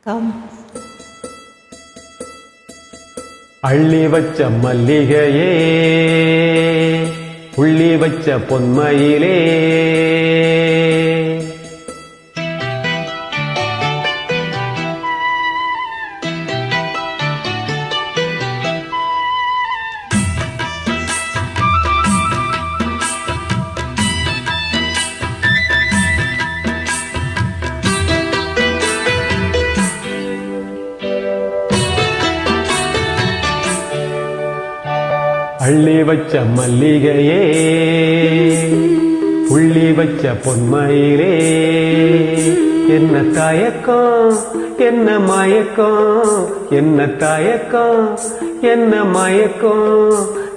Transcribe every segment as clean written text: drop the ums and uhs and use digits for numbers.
Come அள்ளி வச்ச மல்லிகையே, புள்ளி வச்ச பொன்மயிலே, அள்ளி வச்ச மல்லிகையே, புள்ளி வச்ச பொன்மயிலே, என்ன தயக்கம் என்ன மயக்கம், என்ன தயக்கம் என்ன மயக்கம்,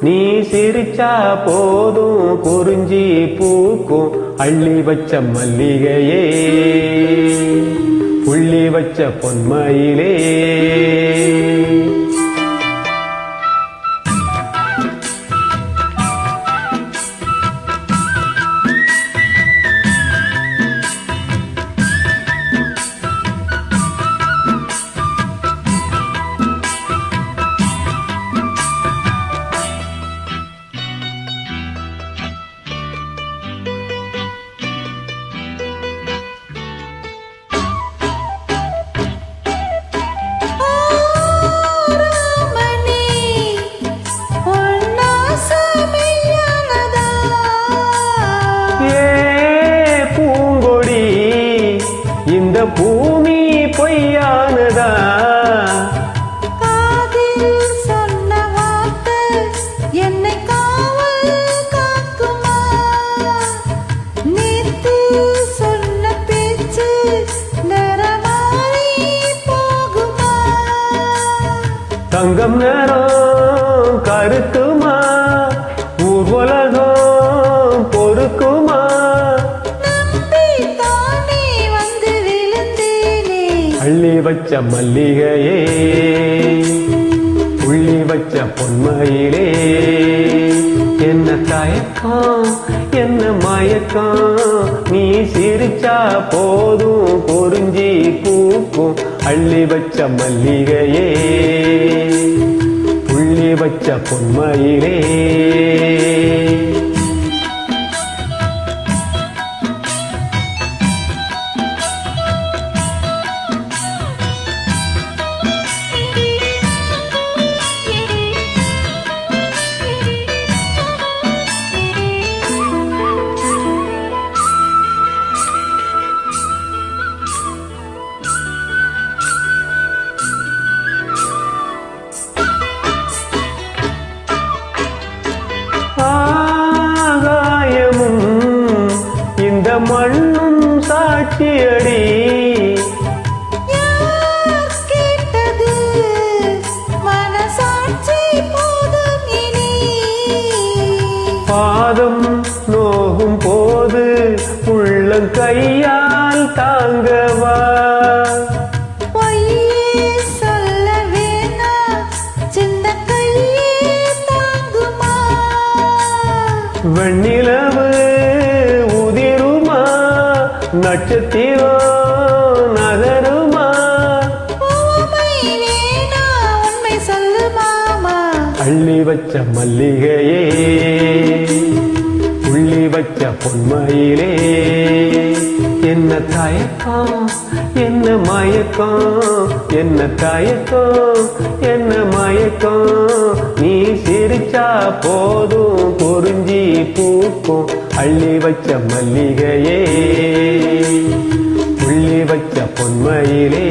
நீ சிரிச்சா போதும் குறிஞ்சி பூக்கும். அள்ளி வச்ச மல்லிகையே, புள்ளி வச்ச பொன்மயிலே, இந்த பூமி பொய்யானதா, காதில் சொன்ன வார்த்தை என்னை காவல் காக்குமா, நேத்து சொன்ன பேச்சு நிறமாறி போகுமா, தங்கம் நேரம் கருக்குமா, ஊர்வலகம் பொறுக்குமா, அள்ளி வச்ச மல்லிகையே, புள்ளி வச்ச பொன்மயிலே, என்ன தயக்கம் என்ன மயக்கம், நீ சிரிச்சா போதும் குறிஞ்சி பூக்கும். அள்ளி வச்ச மல்லிகையே, புள்ளி வச்ச பொன்மயிலே, ஆகாயமும் இந்த மண்ணும் சாட்சியடி, கேட்டது மனசாட்சி போதும் இனி, பாதம் நோகும் போது உள்ளம் கையால் தாங்கவா, வெண்ணிலவு உதிருமா, நட்சத்திரம் நகருமா, உண்மை சொல்லு மாமா. அள்ளி வச்ச மல்லிகையே, புள்ளி வச்ச பொன்மயிலே, என்ன தயக்கம் என்ன மயக்கம், என்ன தயக்கம் என்ன மயக்கம், நீ சிரிச்சா போதும் குறிஞ்சி பூக்கும். அள்ளி வச்ச மல்லிகையே, புள்ளி வச்ச பொன்மயிலே.